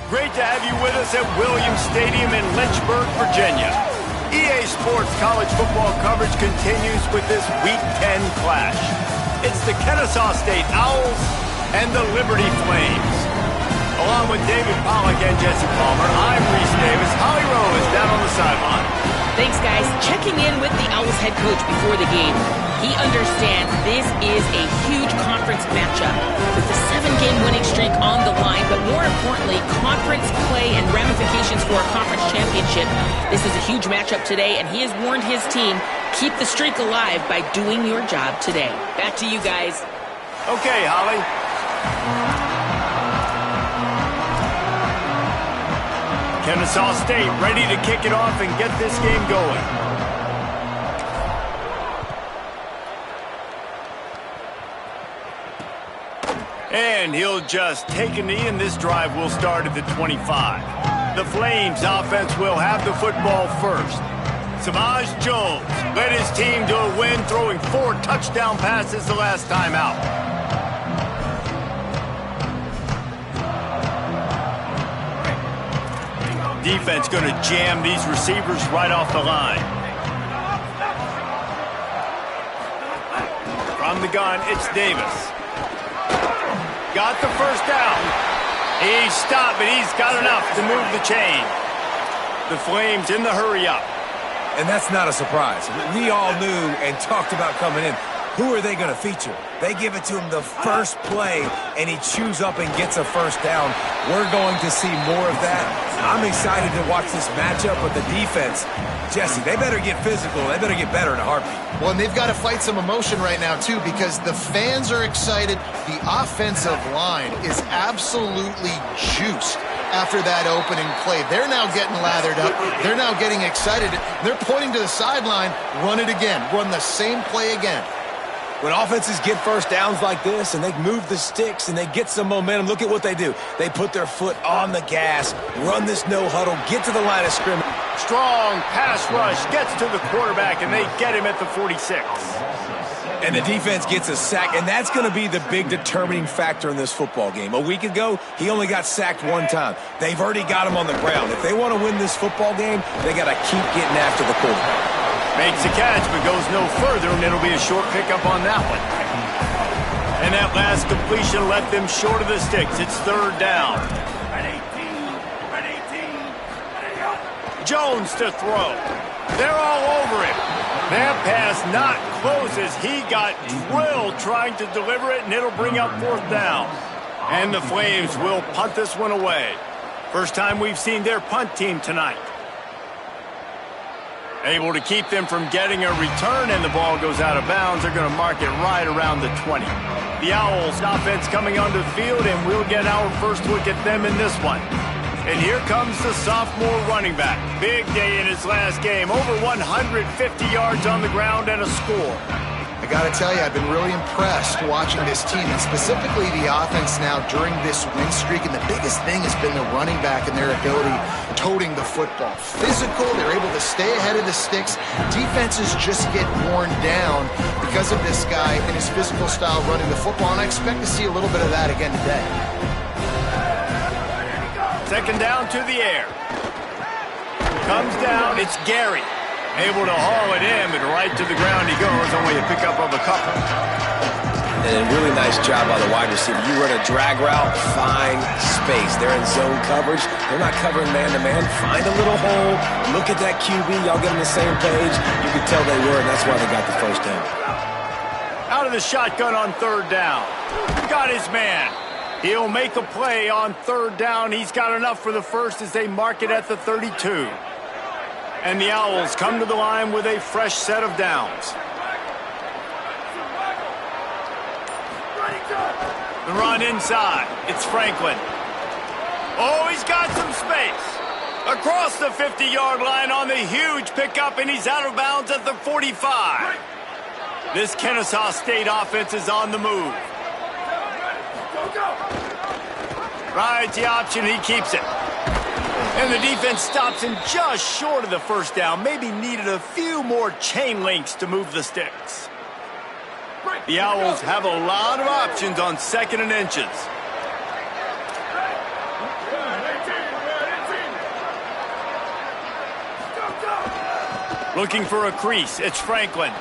Great to have you with us at Williams Stadium in Lynchburg, Virginia. EA Sports college football coverage continues with this Week 10 clash. It's the Kennesaw State Owls and the Liberty Flames. Along with David Pollack and Jesse Palmer, I'm Reese Davis. Holly Rowe is down on the sideline. Thanks, guys. Checking in with the Owls head coach before the game. He understands this is a huge conference matchup with the 7-game winning streak on the line, but more importantly, conference play and ramifications for a conference championship. This is a huge matchup today, and he has warned his team, keep the streak alive by doing your job today. Back to you guys. Okay, Holly. Kennesaw State ready to kick it off and get this game going. And he'll just take a knee, and this drive will start at the 25. The Flames offense will have the football first. Savage Jones led his team to a win, throwing 4 touchdown passes the last time out. Defense going to jam these receivers right off the line. From the gun, it's Davis. Got the first down. He stopped, but he's got enough to move the chain. The Flames in the hurry-up. And that's not a surprise. We all knew and talked about coming in. Who are they going to feature? They give it to him the first play, and he chews up and gets a first down. We're going to see more of that. I'm excited to watch this matchup with the defense. Jesse, they better get physical. They better get better in a heartbeat. Well, and they've got to fight some emotion right now, too, because the fans are excited. The offensive line is absolutely juiced after that opening play. They're now getting lathered up. They're now getting excited. They're pointing to the sideline. Run it again. Run the same play again. When offenses get first downs like this and they move the sticks and they get some momentum, look at what they do. They put their foot on the gas, run this no-huddle, get to the line of scrimmage. Strong pass rush gets to the quarterback, and they get him at the 46. And the defense gets a sack, and that's going to be the big determining factor in this football game. A week ago, he only got sacked 1 time. They've already got him on the ground. If they want to win this football game, they got to keep getting after the quarterback. Makes a catch, but goes no further, and it'll be a short pickup on that one. And that last completion left them short of the sticks. It's 3rd down. Jones to throw. They're all over him. That pass not close as he got drilled trying to deliver it, and it'll bring up 4th down. And the Flames will punt this one away. First time we've seen their punt team tonight. Able to keep them from getting a return, and the ball goes out of bounds. They're going to mark it right around the 20. The Owls offense coming onto the field, and we'll get our first look at them in this one. And here comes the sophomore running back. Big day in his last game. Over 150 yards on the ground and a score. I got to tell you, I've been really impressed watching this team, and specifically the offense now during this win streak. And the biggest thing has been the running back and their ability toting the football. Physical, they're able to stay ahead of the sticks. Defenses just get worn down because of this guy and his physical style running the football, and I expect to see a little bit of that again today. 2nd down to the air. Comes down, it's Gary. Able to haul it in, but right to the ground he goes, only a pickup of a couple. And a really nice job by the wide receiver. You run a drag route, find space. They're in zone coverage. They're not covering man-to-man. Find a little hole. Look at that QB. Y'all get on the same page. You can tell they were, and that's why they got the first down. Out of the shotgun on 3rd down. Got his man. He'll make a play on 3rd down. He's got enough for the first as they mark it at the 32. And the Owls come to the line with a fresh set of downs. The run inside. It's Franklin. Oh, he's got some space. Across the 50-yard line on the huge pickup, and he's out of bounds at the 45. This Kennesaw State offense is on the move. Rides the option, he keeps it. And the defense stops him just short of the first down. Maybe needed a few more chain links to move the sticks. The Owls have a lot of options on 2nd and inches. Looking for a crease. It's Franklin.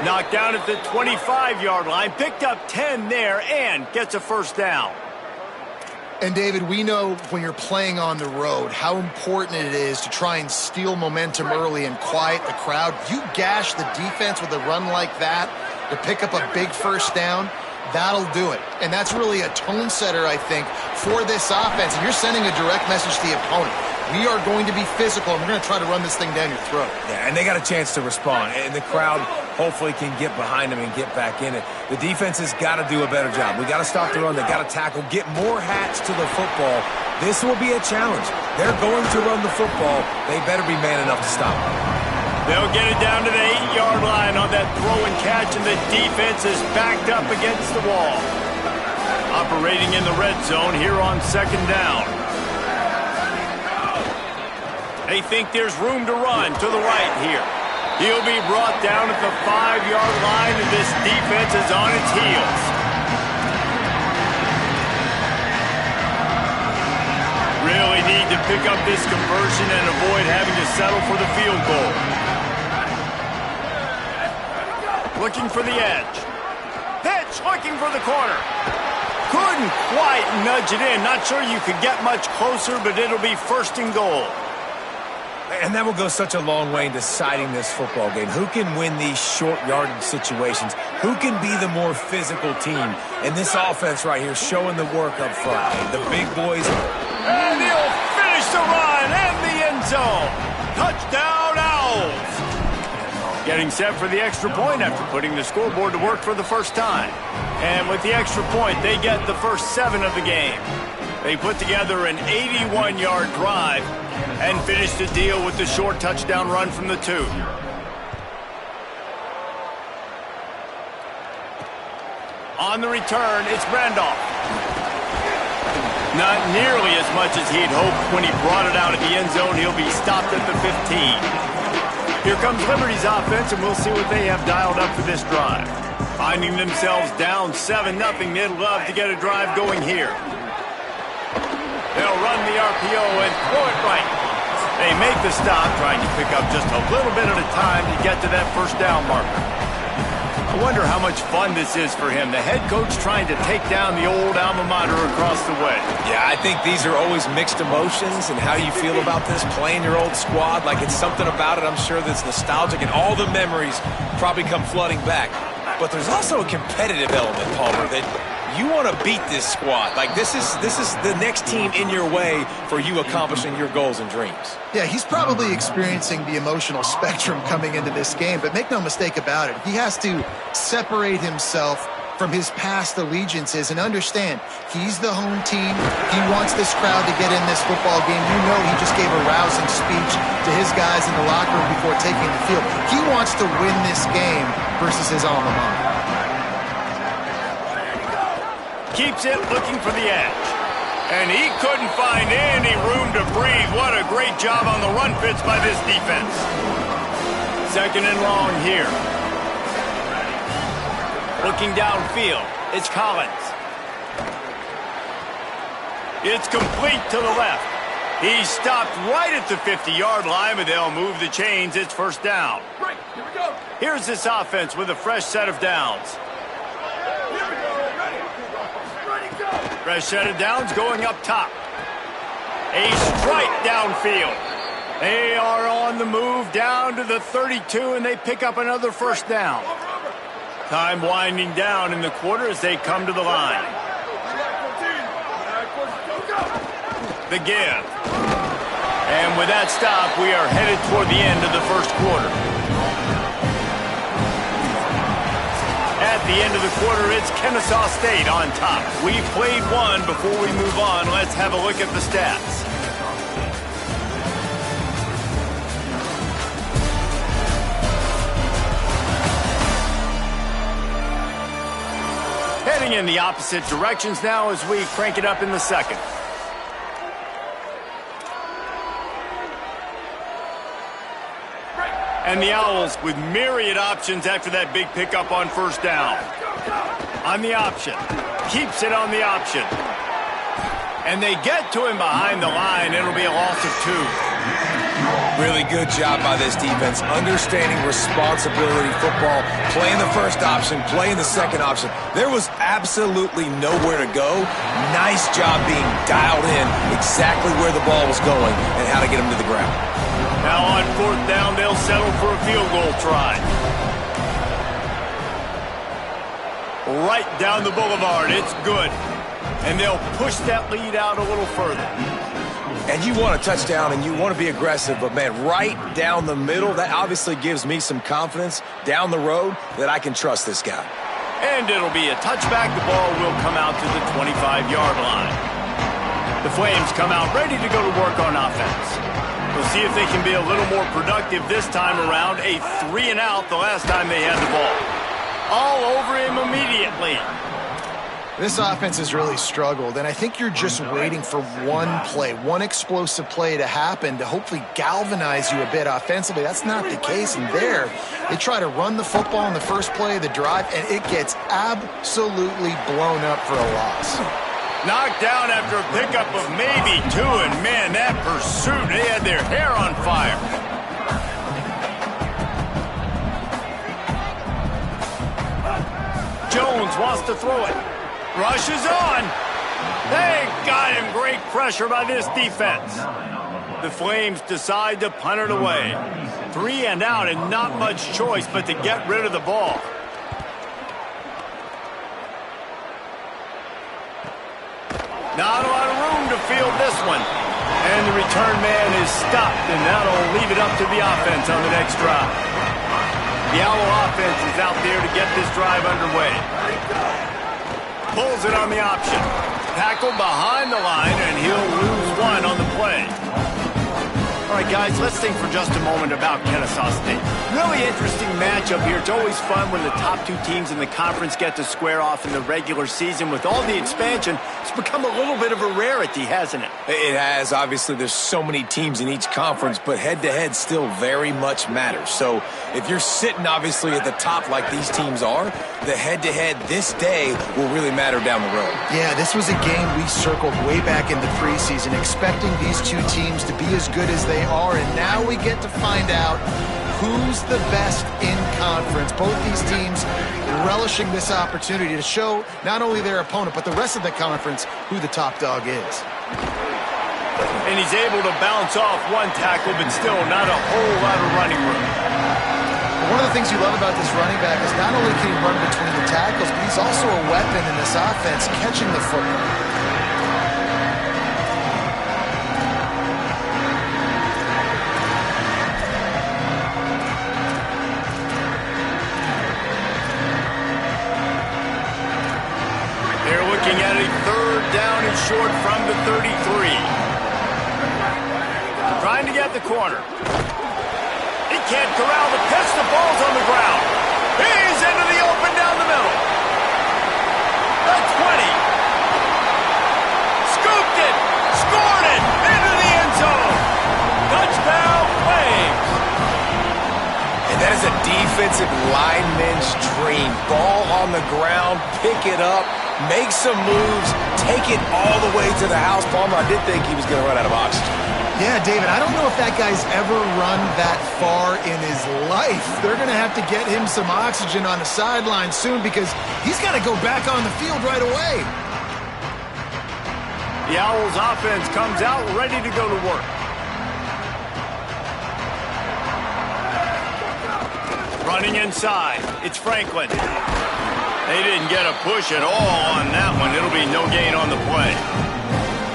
Knocked down at the 25-yard line. Picked up 10 there and gets a first down. And, David, we know when you're playing on the road how important it is to try and steal momentum early and quiet the crowd. You gash the defense with a run like that to pick up a big first down, that'll do it. And that's really a tone setter, I think, for this offense. And you're sending a direct message to the opponent. We are going to be physical, and we're going to try to run this thing down your throat. Yeah, and they got a chance to respond, and the crowd hopefully can get behind them and get back in it. The defense has got to do a better job. We got to stop the run. They got to tackle, get more hats to the football. This will be a challenge. They're going to run the football. They better be man enough to stop it. They'll get it down to the 8-yard line on that throw and catch, and the defense is backed up against the wall. Operating in the red zone here on second down. They think there's room to run to the right here. He'll be brought down at the 5-yard line, and this defense is on its heels. Really need to pick up this conversion and avoid having to settle for the field goal. Looking for the edge. Pitch, looking for the corner. Couldn't quite nudge it in. Not sure you could get much closer, but it'll be first and goal. And that will go such a long way in deciding this football game. Who can win these short yardage situations? Who can be the more physical team? And this offense right here showing the work up front. The big boys. And he'll finish the run and the end zone. Touchdown, Owls. Getting set for the extra point after putting the scoreboard to work for the first time. And with the extra point, they get the first 7 of the game. They put together an 81-yard drive and finished the deal with the short touchdown run from the 2. On the return, it's Randolph. Not nearly as much as he'd hoped when he brought it out of the end zone. He'll be stopped at the 15. Here comes Liberty's offense, and we'll see what they have dialed up for this drive. Finding themselves down 7-0, they'd love to get a drive going here. They'll run the RPO and throw it right. They make the stop, trying to pick up just a little bit at a time to get to that first down marker. I wonder how much fun this is for him. The head coach trying to take down the old alma mater across the way. Yeah, I think these are always mixed emotions and how you feel about this, playing your old squad. Like it's something about it, I'm sure, that's nostalgic, and all the memories probably come flooding back. But there's also a competitive element, Palmer, that you want to beat this squad. Like this is the next team in your way for you accomplishing your goals and dreams. Yeah, he's probably experiencing the emotional spectrum coming into this game, but make no mistake about it, he has to separate himself from his past allegiances and understand he's the home team. He wants this crowd to get in this football game. You know he just gave a rousing speech to his guys in the locker room before taking the field. He wants to win this game versus his alma mater. Keeps it looking for the edge. And he couldn't find any room to breathe. What a great job on the run fits by this defense. Second and long here. Looking downfield, it's Collins. It's complete to the left. He stopped right at the 50-yard line, but they'll move the chains. It's first down. Right, here we go. Here's this offense with a fresh set of downs. Fresh set of downs going up top. A strike downfield. They are on the move down to the 32, and they pick up another first down. Time winding down in the quarter as they come to the line. The give. And with that stop, we are headed toward the end of the first quarter. At the end of the quarter, it's Kennesaw State on top. We've played one. Before we move on, let's have a look at the stats. Heading in the opposite directions now as we crank it up in the second. And the Owls with myriad options after that big pickup on first down. On the option. Keeps it on the option. And they get to him behind the line. It'll be a loss of 2. Really good job by this defense, understanding responsibility football, playing the first option, playing the second option. There was absolutely nowhere to go. Nice job being dialed in exactly where the ball was going and how to get him to the ground. Now on fourth down, they'll settle for a field goal try. Right down the boulevard, it's good. And they'll push that lead out a little further. And you want a touchdown and you want to be aggressive, but man, right down the middle, that obviously gives me some confidence down the road that I can trust this guy. And it'll be a touchback. The ball will come out to the 25-yard line. The Flames come out ready to go to work on offense. We'll see if they can be a little more productive this time around. A 3-and-out the last time they had the ball. All over him immediately. This offense has really struggled, and I think you're just waiting for one play, one explosive play to happen to hopefully galvanize you a bit offensively. That's not the case, and there, they try to run the football in the first play of the drive, and it gets absolutely blown up for a loss. Knocked down after a pickup of maybe 2, and man, that pursuit, they had their hair on fire. Jones wants to throw it. Rushes on. They got him. Great pressure by this defense. The Flames decide to punt it away. 3-and-out and not much choice but to get rid of the ball. Not a lot of room to field this one. And the return man is stopped, and that'll leave it up to the offense on the next drive. The Owl offense is out there to get this drive underway. Pulls it on the option. Tackled behind the line, and he'll lose one on the play. All right, guys, let's think for just a moment about Kennesaw State. Really interesting matchup here. It's always fun when the top two teams in the conference get to square off in the regular season. With all the expansion, it's become a little bit of a rarity, hasn't it? It has. Obviously, there's so many teams in each conference, but head-to-head still very much matters. So if you're sitting, obviously, at the top like these teams are, the head-to-head this day will really matter down the road. Yeah, this was a game we circled way back in the preseason, expecting these two teams to be as good as they are, and now we get to find out who's the best in conference. Both these teams relishing this opportunity to show not only their opponent, but the rest of the conference who the top dog is. And he's able to bounce off one tackle, but still not a whole lot of running room. One of the things you love about this running back is not only can he run between the tackles, but he's also a weapon in this offense, catching the football. Looking at a third down and short from the 33. Trying to get the corner. He can't corral the pitch. The ball's on the ground. He's into the open down the middle. The 20. Scooped it. Scored it. Into the end zone. Touchdown, Flames. And that is a defensive lineman's dream. Ball on the ground, pick it up, make some moves, take it all the way to the house. Palmer, I did think he was going to run out of oxygen. Yeah, David, I don't know if that guy's ever run that far in his life. They're going to have to get him some oxygen on the sideline soon because he's got to go back on the field right away. The Owls offense comes out ready to go to work. Running inside, it's Franklin. They didn't get a push at all on that one. It'll be no gain on the play.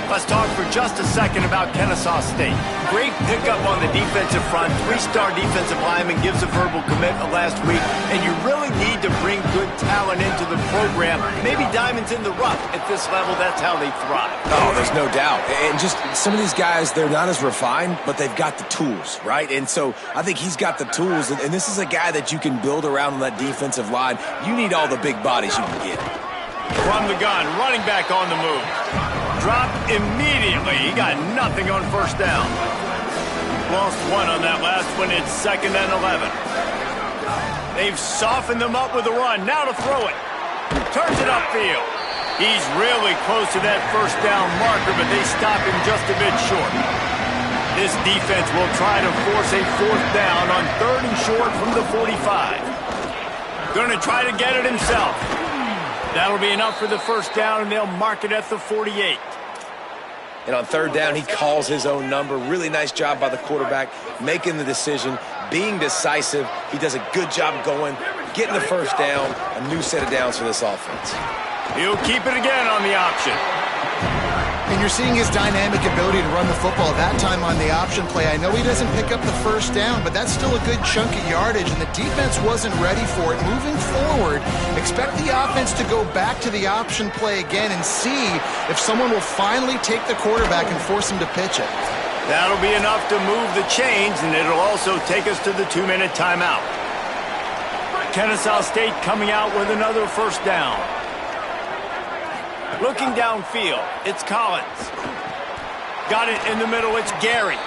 Let's talk for just a second about Kennesaw State. Great pickup on the defensive front. 3-star defensive lineman gives a verbal commitment last week, and you really need to bring good talent into the program. Maybe diamonds in the rough. At this level, that's how they thrive. Oh, there's no doubt. And just some of these guys, they're not as refined, but they've got the tools, right? And so I think he's got the tools, and this is a guy that you can build around on that defensive line. You need all the big bodies you can get. From the gun, running back on the move. Dropped immediately. He got nothing on first down. Lost one on that last one. It's 2nd and 11. They've softened them up with a run. Now to throw it. Turns it upfield. He's really close to that first down marker, but they stop him just a bit short. This defense will try to force a fourth down on 3rd and short from the 45. Going to try to get it himself. That'll be enough for the first down, and they'll mark it at the 48. And on 3rd down, he calls his own number. Really nice job by the quarterback, making the decision, being decisive. He does a good job going, getting the first down, a new set of downs for this offense. He'll keep it again on the option. And you're seeing his dynamic ability to run the football. That time on the option play, I know he doesn't pick up the first down, but that's still a good chunk of yardage, and the defense wasn't ready for it. Moving forward, expect the offense to go back to the option play again and see if someone will finally take the quarterback and force him to pitch it. That'll be enough to move the chains, and it'll also take us to the 2-minute timeout. Kennesaw State coming out with another first down. Looking downfield, it's Collins. Got it in the middle, it's Gary.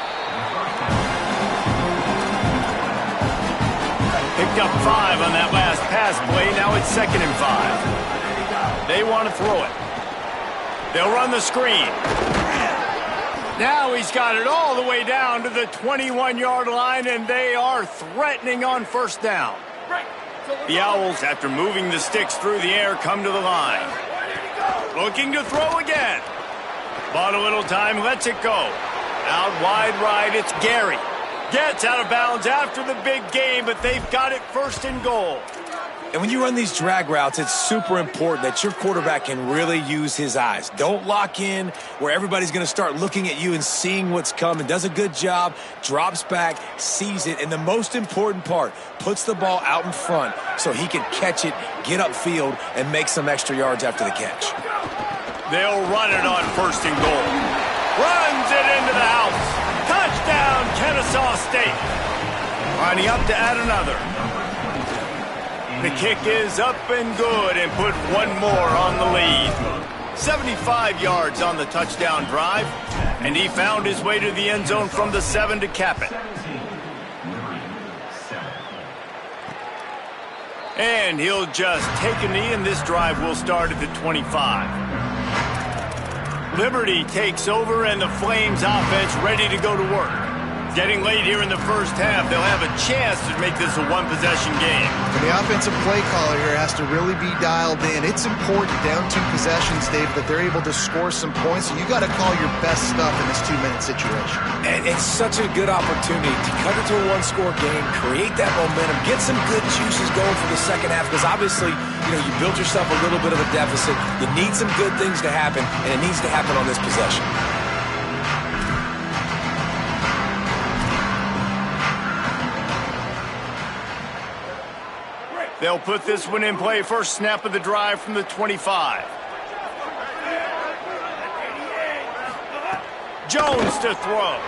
Picked up 5 on that last pass play, now it's 2nd and 5. They want to throw it. They'll run the screen. Now he's got it all the way down to the 21-yard line, and they are threatening on first down. The Owls, after moving the sticks through the air, come to the line. Looking to throw again. Bought a little time, lets it go. Out wide right, it's Gary. Gets out of bounds after the big game, but they've got it 1st and goal. And when you run these drag routes, it's super important that your quarterback can really use his eyes. Don't lock in where everybody's going to start looking at you and seeing what's coming. Does a good job, drops back, sees it, and the most important part, puts the ball out in front so he can catch it, get upfield, and make some extra yards after the catch. They'll run it on 1st and goal. Runs it into the house. Touchdown, Kennesaw State. Lining up to add another. The kick is up and good and put one more on the lead. 75 yards on the touchdown drive, and he found his way to the end zone from the 7 to cap it. And he'll just take a knee, and this drive will start at the 25. Liberty takes over, and the Flames offense ready to go to work. Getting late here in the first half, they'll have a chance to make this a one-possession game. And the offensive play caller here has to really be dialed in. It's important down 2 possessions, Dave, that they're able to score some points, and you got to call your best stuff in this 2-minute situation. And it's such a good opportunity to cut it to a 1-score game, create that momentum, get some good juices going for the second half, because obviously, you built yourself a little bit of a deficit. You need some good things to happen, and it needs to happen on this possession. They'll put this one in play. First snap of the drive from the 25. Jones to throw.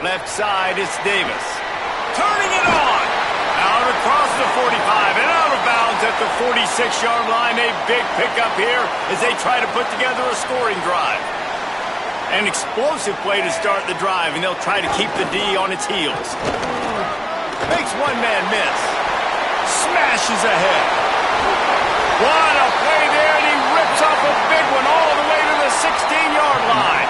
Left side, it's Davis. Turning it on. Out across the 45 and out of bounds at the 46-yard line. A big pickup here as they try to put together a scoring drive. An explosive play to start the drive, and they'll try to keep the D on its heels. Makes one man miss. Smashes ahead. What a play there, and he rips off a big one all the way to the 16-yard line.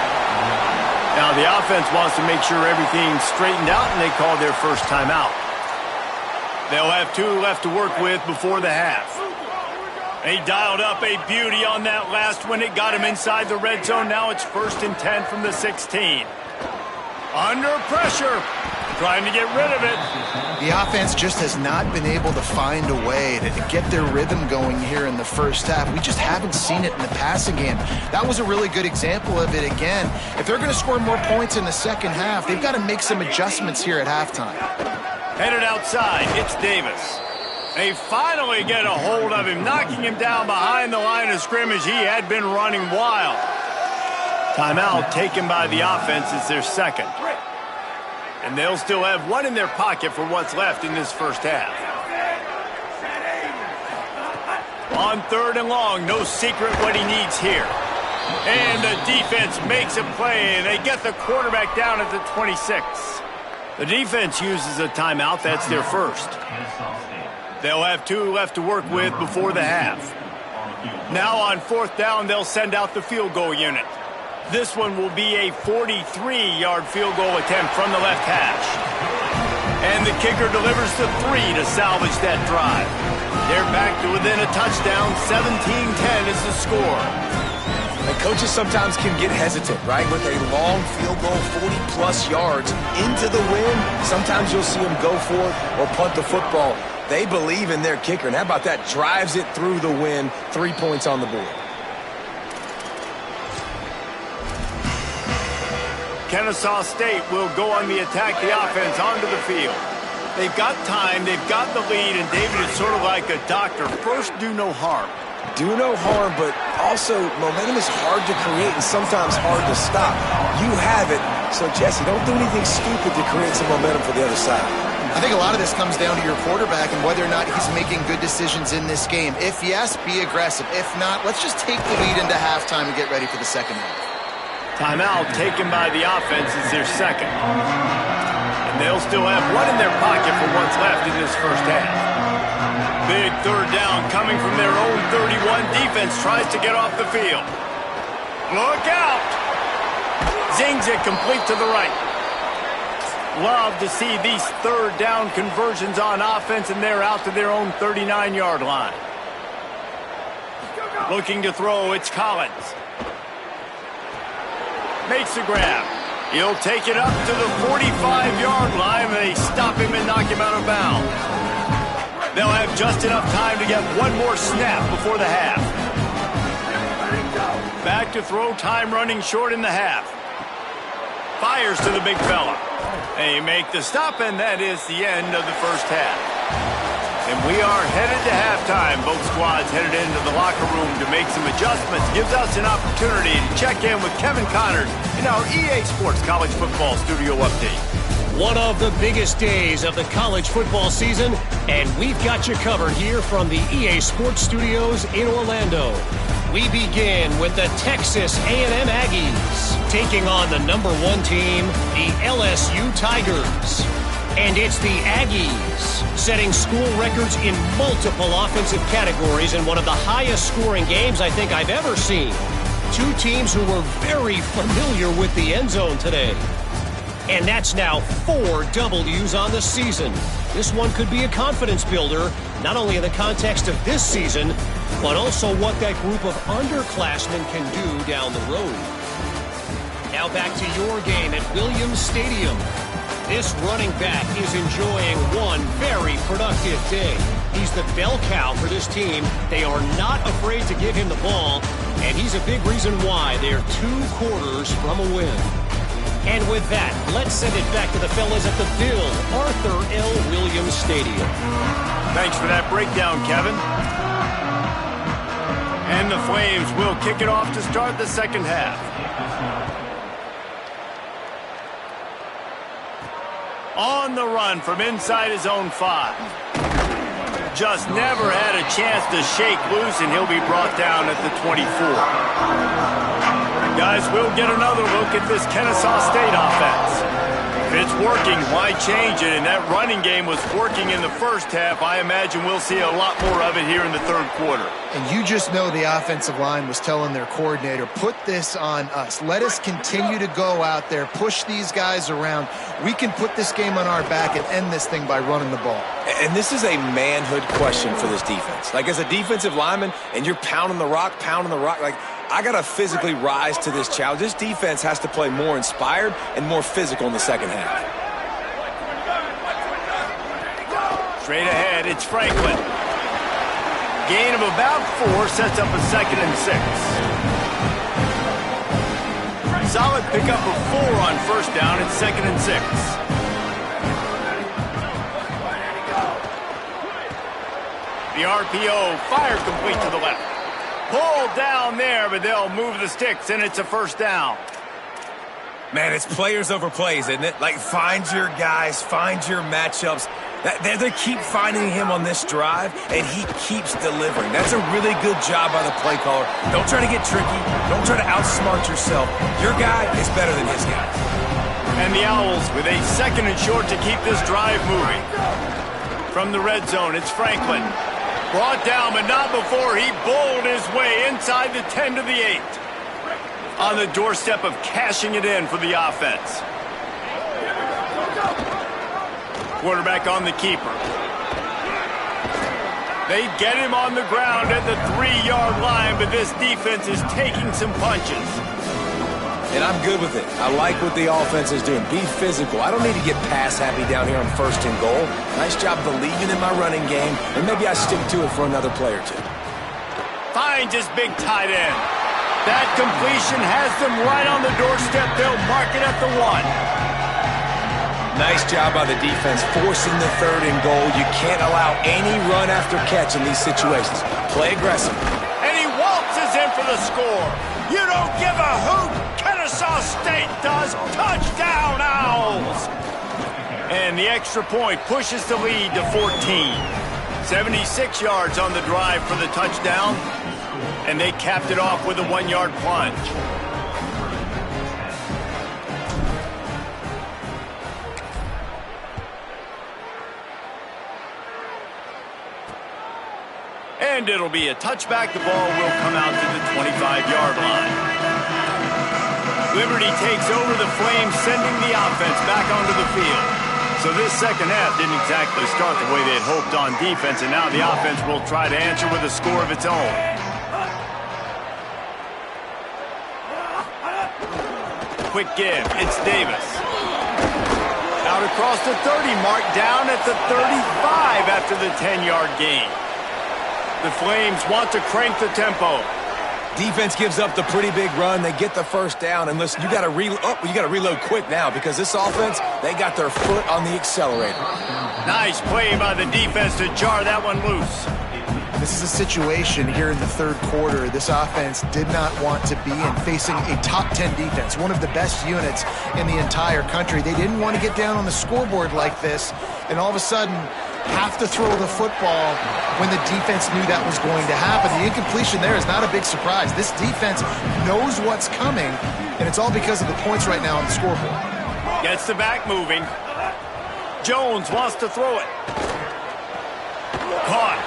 Now the offense wants to make sure everything's straightened out, and they call their first timeout. They'll have 2 left to work with before the half. They dialed up a beauty on that last one. It got him inside the red zone. Now it's 1st and 10 from the 16. Under pressure. Trying to get rid of it. The offense just has not been able to find a way to get their rhythm going here in the first half. We just haven't seen it in the passing game. That was a really good example of it again. If they're going to score more points in the second half, they've got to make some adjustments here at halftime. Headed outside, it's Davis. They finally get a hold of him, knocking him down behind the line of scrimmage. He had been running wild. Timeout taken by the offense. It's their second. And they'll still have 1 in their pocket for what's left in this first half. On 3rd and long, no secret what he needs here. And the defense makes a play, and they get the quarterback down at the 26. The defense uses a timeout. That's their first. They'll have 2 left to work with before the half. Now on 4th down, they'll send out the field goal unit. This one will be a 43-yard field goal attempt from the left hash. And the kicker delivers the 3 to salvage that drive. They're back to within a touchdown. 17-10 is the score. And coaches sometimes can get hesitant, right? With a long field goal, 40-plus yards into the wind, sometimes you'll see them go for it or punt the football. They believe in their kicker, and how about that? Drives it through the wind, 3 points on the board. Kennesaw State will go on the attack, the offense onto the field. They've got time, they've got the lead, and David is sort of like a doctor. First, do no harm. Do no harm, but also momentum is hard to create and sometimes hard to stop. You have it, so Jesse, don't do anything stupid to create some momentum for the other side. I think a lot of this comes down to your quarterback and whether or not he's making good decisions in this game. If yes, be aggressive. If not, let's just take the lead into halftime and get ready for the second half. Timeout taken by the offense is their second. And they'll still have one in their pocket for what's left in this first half. Big third down coming from their own 31. Defense tries to get off the field. Look out! Zings it complete to the right. Love to see these third down conversions on offense, and they're out to their own 39-yard line. Looking to throw, it's Collins. Makes the grab. He'll take it up to the 45-yard line. They stop him and knock him out of bounds. They'll have just enough time to get one more snap before the half. Back to throw, time running short in the half. Fires to the big fella. They make the stop, and that is the end of the first half. And we are headed to halftime. Both squads headed into the locker room to make some adjustments. Gives us an opportunity to check in with Kevin Connors in our EA Sports College Football Studio Update. One of the biggest days of the college football season, and we've got you covered here from the EA Sports Studios in Orlando. We begin with the Texas A&M Aggies taking on the number 1 team, the LSU Tigers. And it's the Aggies setting school records in multiple offensive categories in one of the highest scoring games I think I've ever seen. 2 teams who were very familiar with the end zone today. And that's now 4 W's on the season. This one could be a confidence builder, not only in the context of this season, but also what that group of underclassmen can do down the road. Now back to your game at Williams Stadium. This running back is enjoying one very productive day. He's the bell cow for this team. They are not afraid to give him the ball, and he's a big reason why they're 2 quarters from a win. And with that, let's send it back to the fellas at the Bill Arthur L. Williams Stadium. Thanks for that breakdown, Kevin. And the Flames will kick it off to start the second half. On the run from inside his own 5. Just never had a chance to shake loose, and he'll be brought down at the 24. Guys, we'll get another look at this Kennesaw State offense. If it's working, why change it? And that running game was working in the first half. I imagine we'll see a lot more of it here in the third quarter. And you just know the offensive line was telling their coordinator, put this on us. Let us continue to go out there, push these guys around. We can put this game on our back and end this thing by running the ball. And this is a manhood question for this defense. Like, as a defensive lineman, and you're pounding the rock, like, I got to physically rise to this challenge. This defense has to play more inspired and more physical in the second half. Straight ahead, it's Franklin. Gain of about 4 sets up a 2nd and 6. Solid pickup of 4 on first down. It's 2nd and 6. The RPO, fire complete to the left. Pulled down there, but they'll move the sticks, and it's a first down. Man, it's players over plays, isn't it? Like, find your guys, find your matchups. They keep finding him on this drive, and he keeps delivering. That's a really good job by the play caller. Don't try to get tricky. Don't try to outsmart yourself. Your guy is better than his guy. And the Owls with a 2nd and short to keep this drive moving. From the red zone, it's Franklin. Brought down, but not before he bowled his way inside the 10 to the 8. on the doorstep of cashing it in for the offense. Quarterback on the keeper. They get him on the ground at the 3-yard line, but this defense is taking some punches. And I'm good with it. I like what the offense is doing. Be physical. I don't need to get pass happy down here on 1st and goal. Nice job believing in my running game, and maybe I stick to it for another play or two. Finds his big tight end. That completion has them right on the doorstep. They'll mark it at the 1. Nice job by the defense forcing the 3rd and goal. You can't allow any run after catch in these situations. Play aggressive. And he waltzes in for the score. You don't give a hoot. Kennesaw State does. Touchdown, Owls. And the extra point pushes the lead to 14. 76 yards on the drive for the touchdown. And they capped it off with a 1-yard plunge. And it'll be a touchback. The ball will come out to the 25-yard line. Liberty takes over the Flames, sending the offense back onto the field. So this second half didn't exactly start the way they had hoped on defense, and now the offense will try to answer with a score of its own. Quick give. It's Davis. Out across the 30 mark, down at the 35 after the 10-yard gain. The Flames want to crank the tempo. Defense gives up the pretty big run. They get the first down. And listen, you got to reload quick now because this offense, they got their foot on the accelerator. Nice play by the defense to jar that one loose. This is a situation here in the 3rd quarter this offense did not want to be in, facing a top 10 defense, one of the best units in the entire country. They didn't want to get down on the scoreboard like this, and all of a sudden have to throw the football when the defense knew that was going to happen. The incompletion there is not a big surprise. This defense knows what's coming, and it's all because of the points right now on the scoreboard. Gets the back moving. Jones wants to throw it. Caught.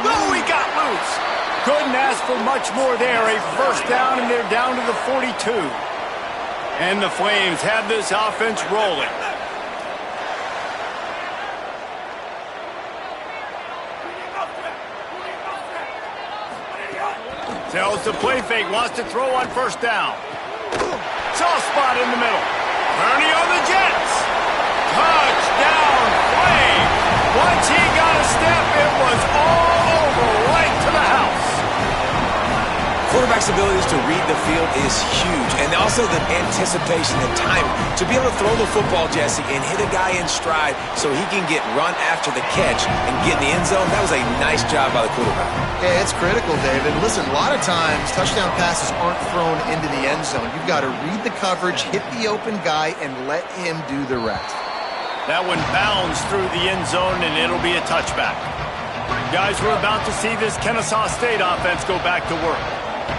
Oh, he got loose. Couldn't ask for much more there. A first down, and they're down to the 42. And the Flames have this offense rolling. Tells the play fake, wants to throw on 1st down. Soft spot in the middle. Ernie on the Jets. Touchdown, Flame. Once he got a step, it was all over, right to the house. Quarterback's abilities to read the field is huge, and also the anticipation and timing. To be able to throw the football, Jesse, and hit a guy in stride so he can get run after the catch and get in the end zone, that was a nice job by the quarterback. Yeah, it's critical, David. Listen, a lot of times touchdown passes aren't thrown into the end zone. You've got to read the coverage, hit the open guy, and let him do the rest. That one bounds through the end zone, and it'll be a touchback. Guys, we're about to see this Kennesaw State offense go back to work.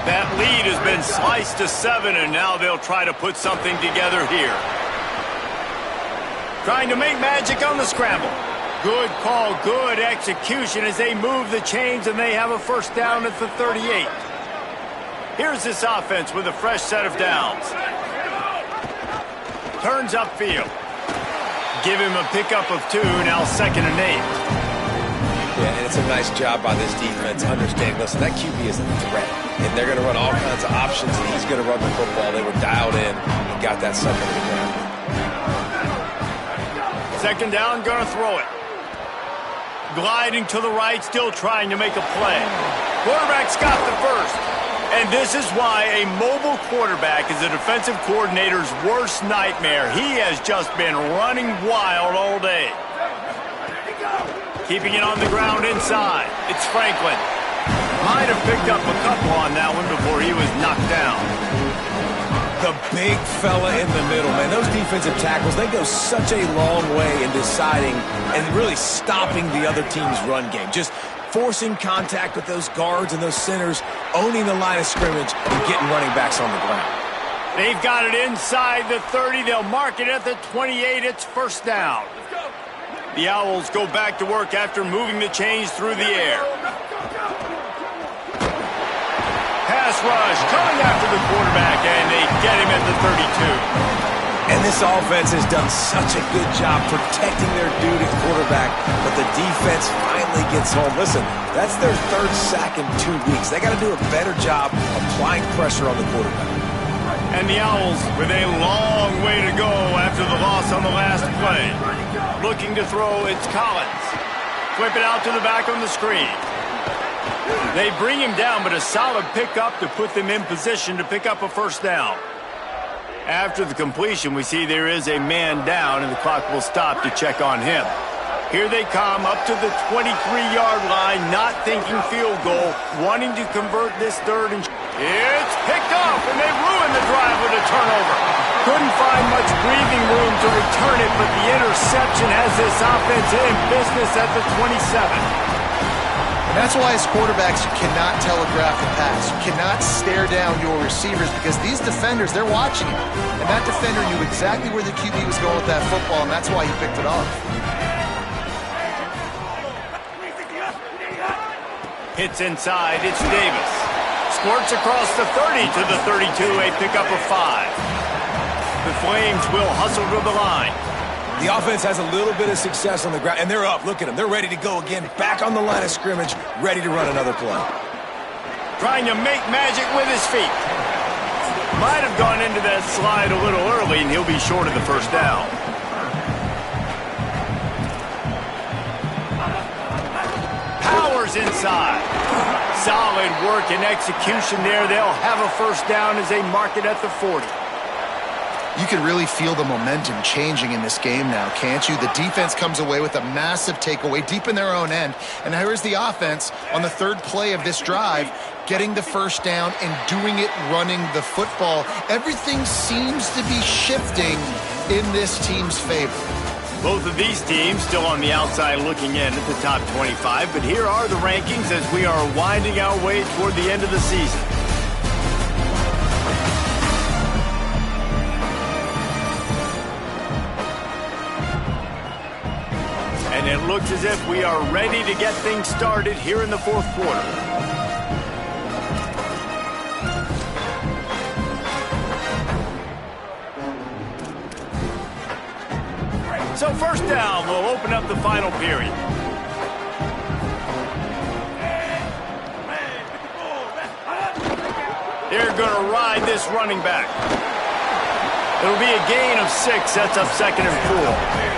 That lead has been sliced to 7, and now they'll try to put something together here. Trying to make magic on the scramble. Good call, good execution as they move the chains, and they have a first down at the 38. Here's this offense with a fresh set of downs. Turns upfield. Give him a pickup of 2, now 2nd and 8. Yeah, and it's a nice job by this defense understanding, listen, that QB is a threat, and they're going to run all kinds of options, and he's going to run the football. They were dialed in and got that second to the ground. 2nd down, going to throw it. Gliding to the right, still trying to make a play. Quarterback's got the first. And this is why a mobile quarterback is a defensive coordinator's worst nightmare. He has just been running wild all day. Keeping it on the ground inside. It's Franklin. Might have picked up a couple on that one before he was knocked down. The big fella in the middle, man. Those defensive tackles, they go such a long way in deciding and really stopping the other team's run game. Just forcing contact with those guards and those centers, owning the line of scrimmage, and getting running backs on the ground. They've got it inside the 30. They'll mark it at the 28. It's first down. The Owls go back to work after moving the chains through the air. pass rush coming after the quarterback, and they get him at the 32. And this offense has done such a good job protecting their dude at quarterback, but the defense finally gets home. Listen, that's their third sack in 2 weeks. They got to do a better job applying pressure on the quarterback. And the Owls with a long way to go after the loss on the last play. Looking to throw, it's Collins. Flip it out to the back on the screen. They bring him down, but a solid pickup to put them in position to pick up a first down. After the completion, we see there is a man down, and the clock will stop to check on him. Here they come up to the 23-yard line, not thinking field goal, wanting to convert this third and it's picked off, and they ruin the drive with a turnover. Couldn't find much breathing room to return it, but the interception has this offense in business at the 27. And that's why as quarterbacks, you cannot telegraph the pass. You cannot stare down your receivers because these defenders, they're watching it. And that defender knew exactly where the QB was going with that football, and that's why he picked it off. Hits inside, it's Davis. Squirts across the 30 to the 32, a pickup of 5. The Flames will hustle to the line. The offense has a little bit of success on the ground, and they're up. Look at them. They're ready to go again. Back on the line of scrimmage, ready to run another play. Trying to make magic with his feet. Might have gone into that slide a little early, and he'll be short of the first down. Powers inside. Solid work and execution there. They'll have a first down as they mark it at the 40. You can really feel the momentum changing in this game now, can't you? The defense comes away with a massive takeaway deep in their own end. And here's the offense on the third play of this drive, getting the first down and doing it running the football. Everything seems to be shifting in this team's favor. Both of these teams still on the outside looking in at the top 25, but here are the rankings as we are winding our way toward the end of the season. And it looks as if we are ready to get things started here in the fourth quarter. So first down, we'll open up the final period. They're going to ride this running back. It'll be a gain of 6, sets up 2nd and 4.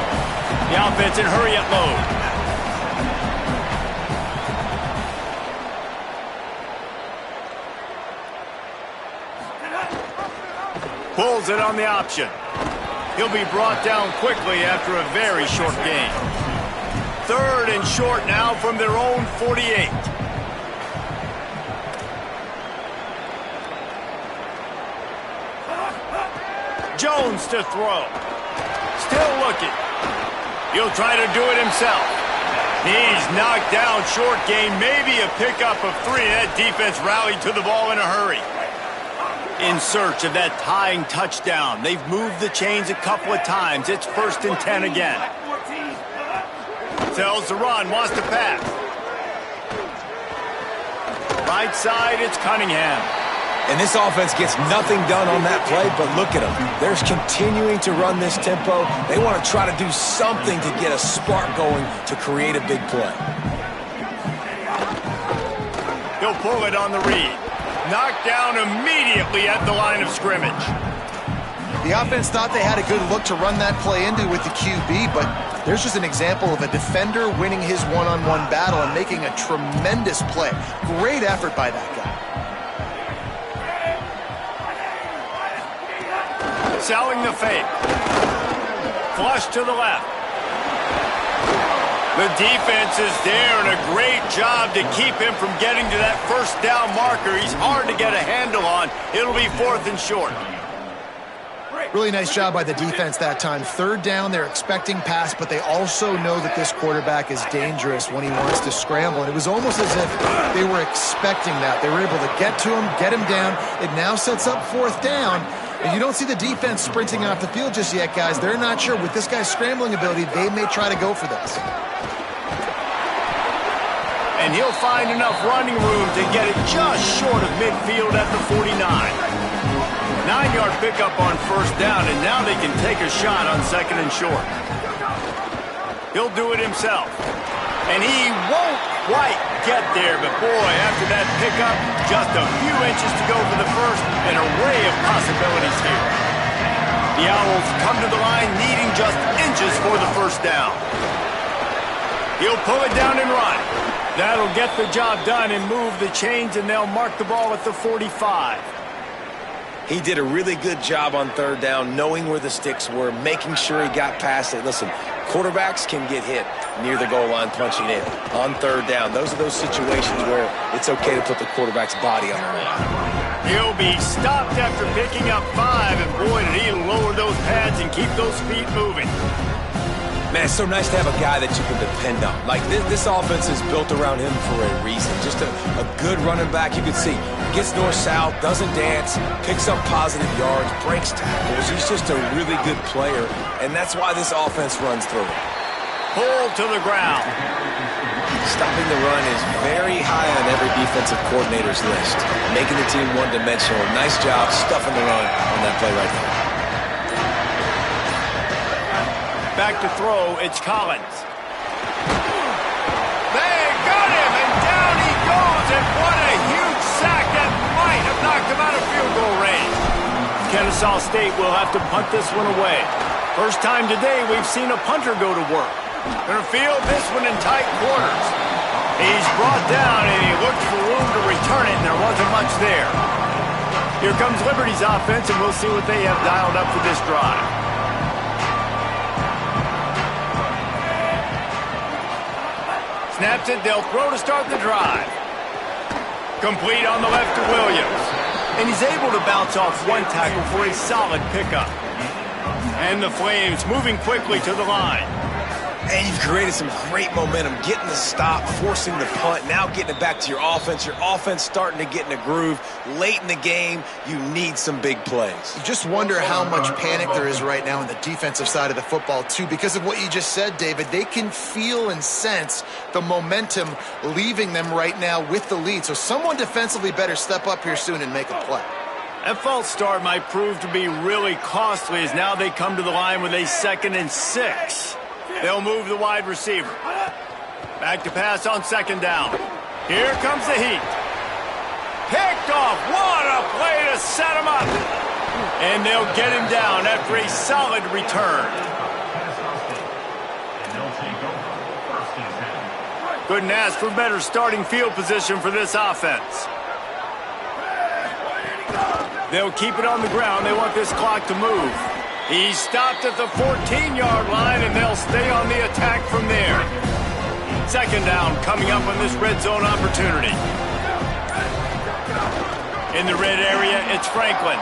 The offense in hurry up mode. Pulls it on the option. He'll be brought down quickly after a very short gain. 3rd and short now from their own 48. Jones to throw. Still looking. He'll try to do it himself. He's knocked down, short gain, maybe a pickup of 3. That defense rallied to the ball in a hurry. In search of that tying touchdown. They've moved the chains a couple of times. It's 1st and 10 again. Tells the run, wants to pass. Right side, it's Cunningham. And this offense gets nothing done on that play, but look at them. They're continuing to run this tempo. They want to try to do something to get a spark going to create a big play. He'll pull it on the read. Knocked down immediately at the line of scrimmage. The offense thought they had a good look to run that play into with the QB, but there's just an example of a defender winning his one-on-one battle and making a tremendous play. Great effort by that guy. Selling the fake. Flush to the left. The defense is there, and a great job to keep him from getting to that first down marker. He's hard to get a handle on. It'll be 4th and short. Really nice job by the defense that time. 3rd down, they're expecting pass, but they also know that this quarterback is dangerous when he wants to scramble. And it was almost as if they were expecting that. They were able to get to him, get him down. It now sets up 4th down. And you don't see the defense sprinting off the field just yet, guys. They're not sure. With this guy's scrambling ability, they may try to go for this. And he'll find enough running room to get it just short of midfield at the 49. 9-yard pickup on first down, and now they can take a shot on second and short. He'll do it himself. And he won't quite get there, but boy, after that pickup, just a few inches to go for the first, an array of possibilities here. The Owls come to the line needing just inches for the first down. He'll pull it down and run. That'll get the job done and move the chains, and they'll mark the ball at the 45. He did a really good job on third down, knowing where the sticks were, making sure he got past it. Listen, quarterbacks can get hit near the goal line punching in. On third down, those are those situations where it's okay to put the quarterback's body on the line. He'll be stopped after picking up 5, and boy, did he lower those pads and keep those feet moving. Man, it's so nice to have a guy that you can depend on. Like, this offense is built around him for a reason. Just a good running back. You can see, gets north-south, doesn't dance, picks up positive yards, breaks tackles. He's just a really good player, and that's why this offense runs through him. Pull to the ground. Stopping the run is very high on every defensive coordinator's list. Making the team one-dimensional. Nice job stuffing the run on that play right there. Back to throw, it's Collins. They got him, and down he goes, and what a huge sack that might have knocked him out of field goal range. Kennesaw State will have to punt this one away. First time today we've seen a punter go to work. Gonna field this one in tight quarters. He's brought down, and he looked for room to return it, and there wasn't much there. Here comes Liberty's offense, and we'll see what they have dialed up for this drive. Snaps it, they'll throw to start the drive. Complete on the left to Williams. And he's able to bounce off one tackle for a solid pickup. And the Flames moving quickly to the line. And you've created some great momentum, getting the stop, forcing the punt, now getting it back to your offense. Your offense starting to get in a groove. Late in the game, you need some big plays. You just wonder how much panic there is right now on the defensive side of the football, too, because of what you just said, David. They can feel and sense the momentum leaving them right now with the lead. So someone defensively better step up here soon and make a play. That false start might prove to be really costly as now they come to the line with a 2nd and 6. They'll move the wide receiver. Back to pass on second down. Here comes the heat. Picked off. What a play to set him up. And they'll get him down after a solid return. Couldn't ask for better starting field position for this offense. They'll keep it on the ground. They want this clock to move. He's stopped at the 14-yard line, and they'll stay on the attack from there. Second down coming up on this red zone opportunity. In the red area, it's Franklin.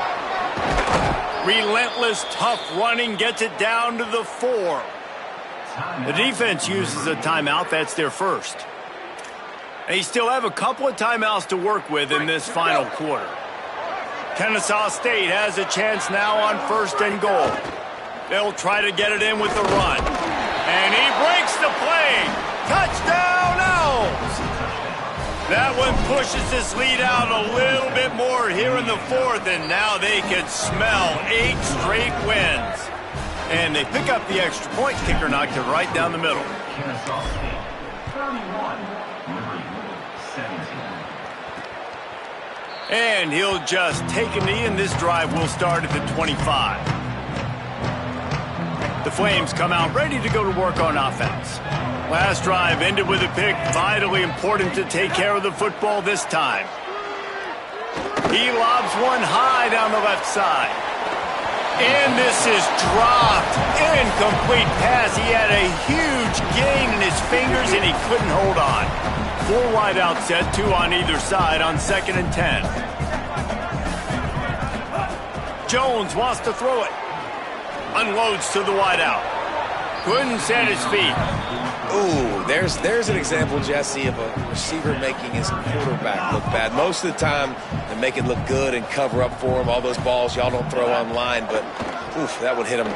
Relentless, tough running gets it down to the 4. The defense uses a timeout. That's their first. They still have a couple of timeouts to work with in this final quarter. Kennesaw State has a chance now on 1st and goal. They'll try to get it in with the run. And he breaks the play. Touchdown, Owls! That one pushes this lead out a little bit more here in the 4th, and now they can smell 8 straight wins. And they pick up the extra point. Kicker knocked it right down the middle. Kennesaw State, 31, Liberty, 17. And he'll just take a knee, and this drive will start at the 25. The Flames come out ready to go to work on offense. Last drive ended with a pick. Vitally important to take care of the football this time. He lobs one high down the left side. And this is dropped. Incomplete pass. He had a huge gain in his fingers, and he couldn't hold on. 4 wide out set, 2 on either side on 2nd and 10. Jones wants to throw it. Unloads to the wide out. Couldn't set his feet. Ooh, there's an example, Jesse, of a receiver making his quarterback look bad. Most of the time, they make it look good and cover up for him. All those balls y'all don't throw online, but oof, that would hit him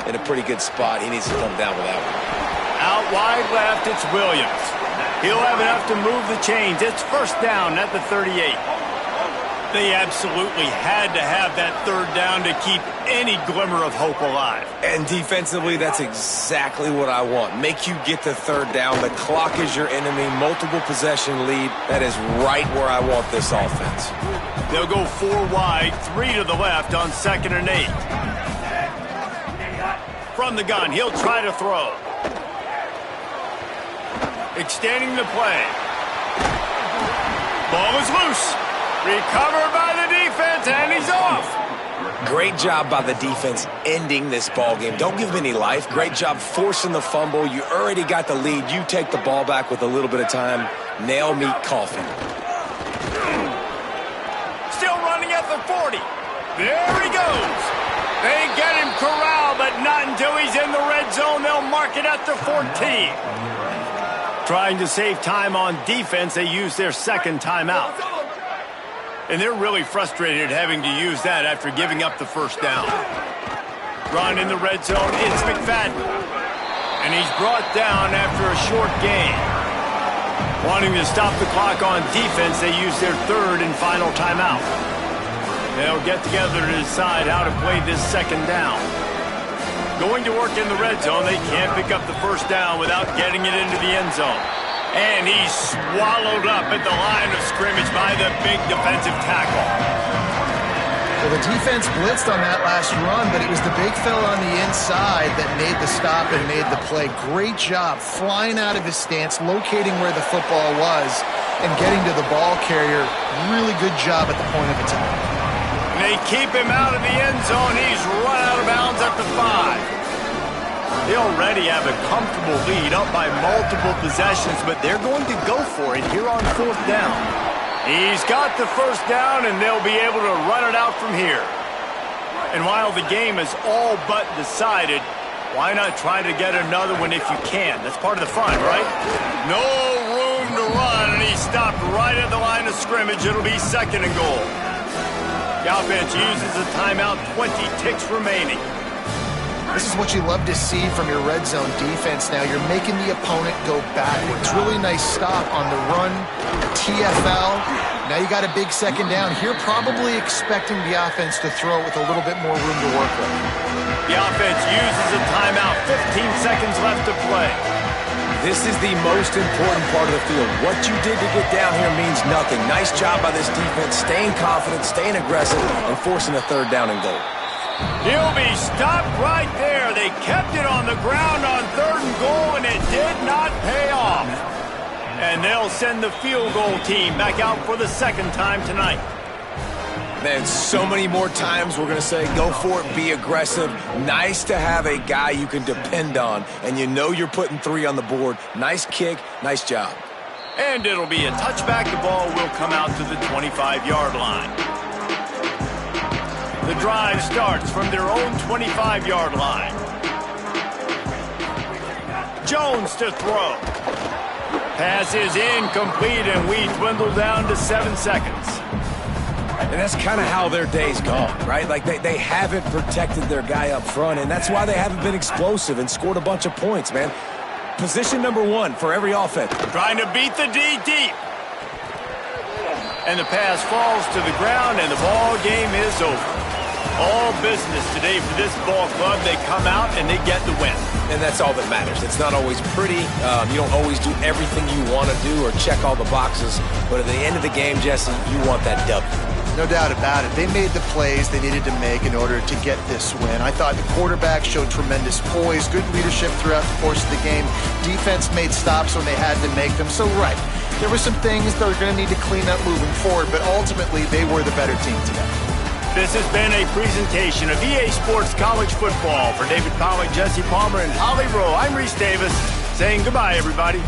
in a pretty good spot. He needs to come down with that one. Out wide left, it's Williams. He'll have enough to move the chains. It's first down at the 38. They absolutely had to have that third down to keep any glimmer of hope alive. And defensively, that's exactly what I want. Make you get the third down. The clock is your enemy. Multiple possession lead. That is right where I want this offense. They'll go 4 wide, 3 to the left on 2nd and 8. From the gun, he'll try to throw. Extending the play. Ball is loose. Recovered by the defense, and he's off. Great job by the defense ending this ball game. Don't give them any life. Great job forcing the fumble. You already got the lead. You take the ball back with a little bit of time. Nail meet coffee. Still running at the 40. There he goes. They get him corralled, but not until he's in the red zone. They'll mark it at the 14. Trying to save time on defense, they use their second timeout. And they're really frustrated having to use that after giving up the first down. Run in the red zone, it's McFadden. And he's brought down after a short gain. Wanting to stop the clock on defense, they use their third and final timeout. They'll get together to decide how to play this second down. Going to work in the red zone, they can't pick up the first down without getting it into the end zone. And he's swallowed up at the line of scrimmage by the big defensive tackle. Well, the defense blitzed on that last run, but it was the big fella on the inside that made the stop and made the play. Great job flying out of his stance, locating where the football was, and getting to the ball carrier. Really good job at the point of attack. They keep him out of the end zone. He's run out of bounds at the 5. They already have a comfortable lead up by multiple possessions, but they're going to go for it here on 4th down. He's got the first down, and they'll be able to run it out from here. And while the game is all but decided, why not try to get another one if you can? That's part of the fun, right? No room to run, and he stopped right at the line of scrimmage. It'll be 2nd and goal. The offense uses a timeout, 20 ticks remaining. This is what you love to see from your red zone defense now. You're making the opponent go backwards. Really nice stop on the run, TFL. Now you got a big second down. Here probably expecting the offense to throw it with a little bit more room to work with. The offense uses a timeout, 15 seconds left to play. This is the most important part of the field. What you did to get down here means nothing. Nice job by this defense, staying confident, staying aggressive, and forcing a third down and goal. He'll be stopped right there. They kept it on the ground on 3rd and goal, and it did not pay off. And they'll send the field goal team back out for the second time tonight. Man, so many more times we're going to say, go for it, be aggressive. Nice to have a guy you can depend on, and you know you're putting 3 on the board. Nice kick, nice job. And it'll be a touchback. The ball will come out to the 25-yard line. The drive starts from their own 25-yard line. Jones to throw. Pass is incomplete, and we dwindle down to 7 seconds. And that's kind of how their day's gone, right? Like they haven't protected their guy up front, and that's why they haven't been explosive and scored a bunch of points, man. Position number 1 for every offense. Trying to beat the D deep. And the pass falls to the ground, and the ball game is over. All business today for this ball club. They come out and they get the win. And that's all that matters. It's not always pretty. You don't always do everything you want to do or check all the boxes. But at the end of the game, Jesse, you want that W. No doubt about it. They made the plays they needed to make in order to get this win. I thought the quarterback showed tremendous poise, good leadership throughout the course of the game. Defense made stops when they had to make them. So, right, there were some things they're going to need to clean up moving forward, but ultimately they were the better team today. This has been a presentation of EA Sports College Football. For David Pollack, Jesse Palmer, and Holly Rowe, I'm Reese Davis, saying goodbye, everybody.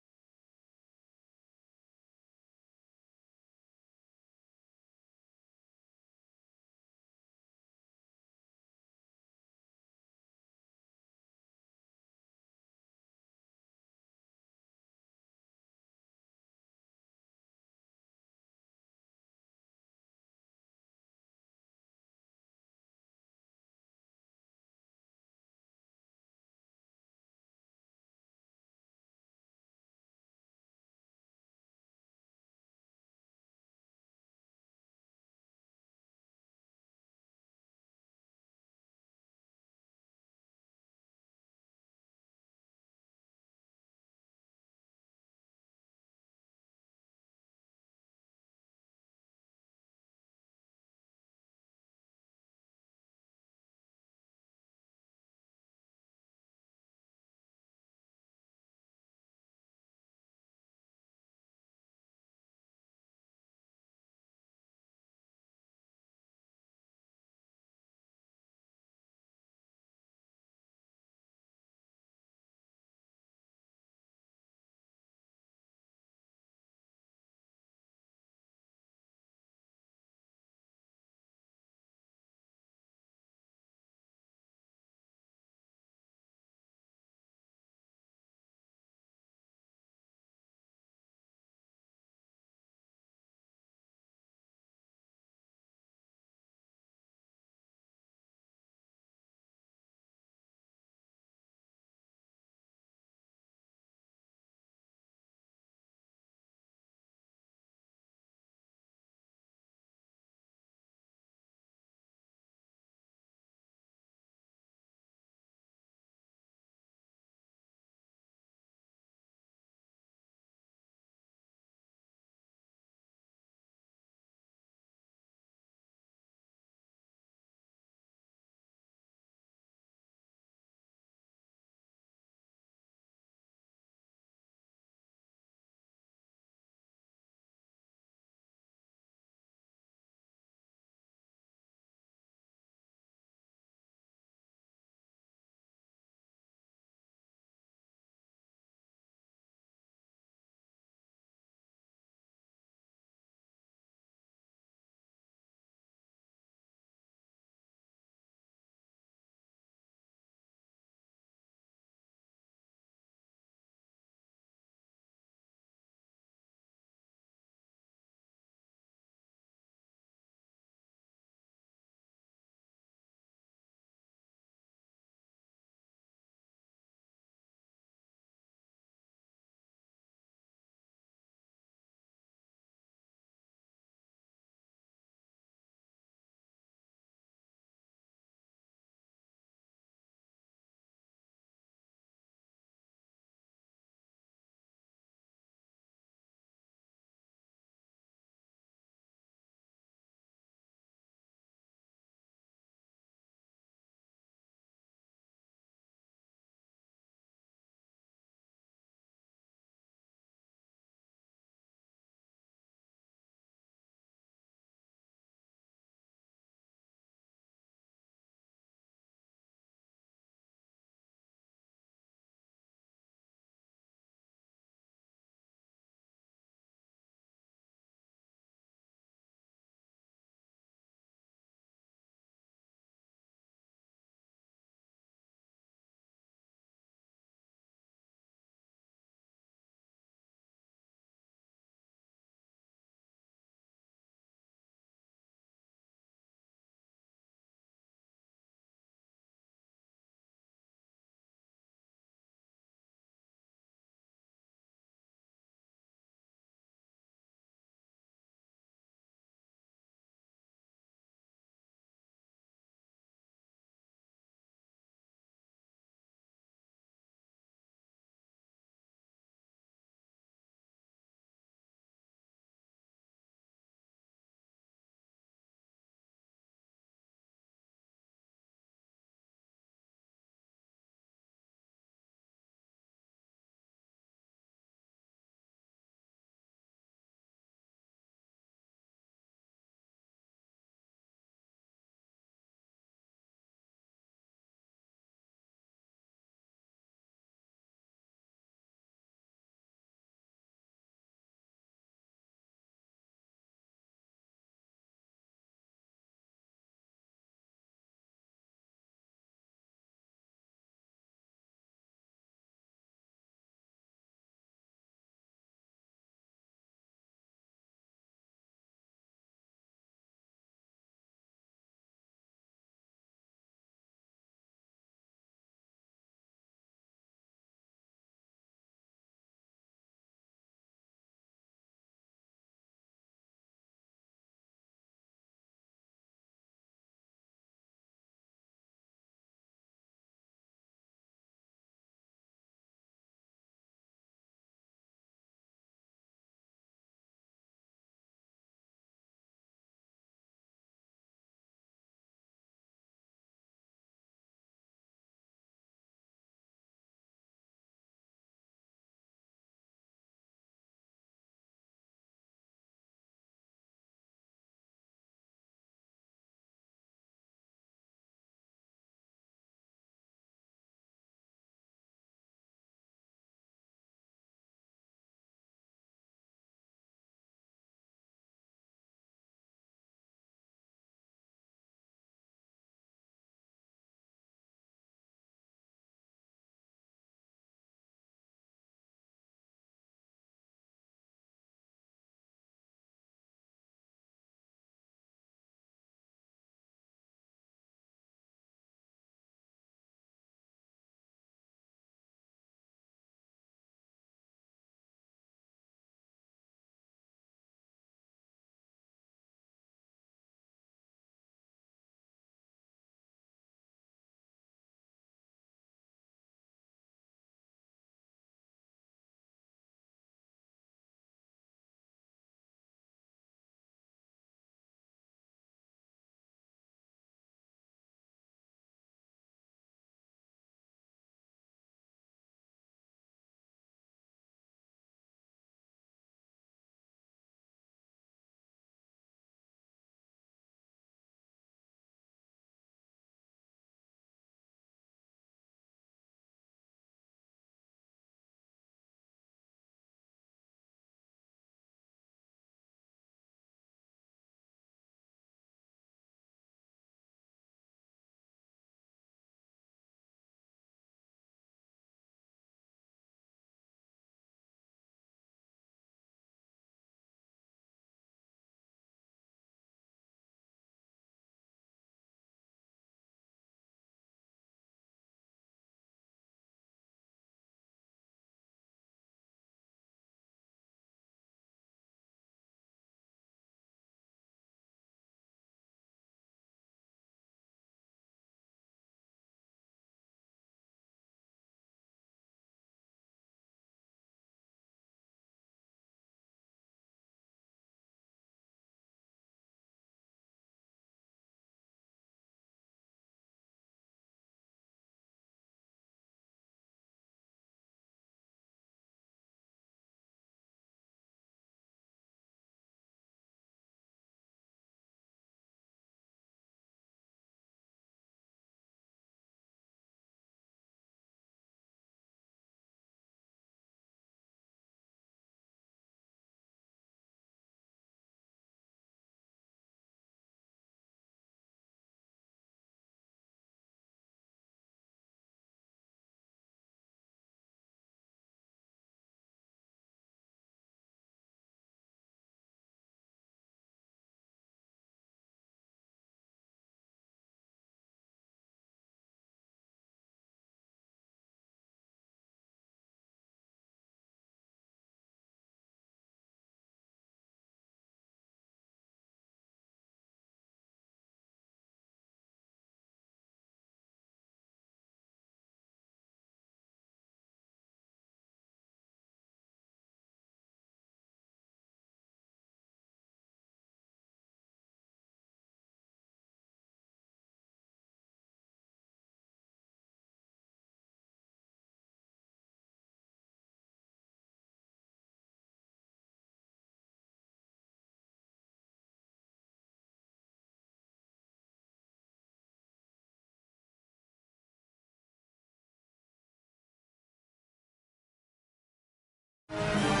it.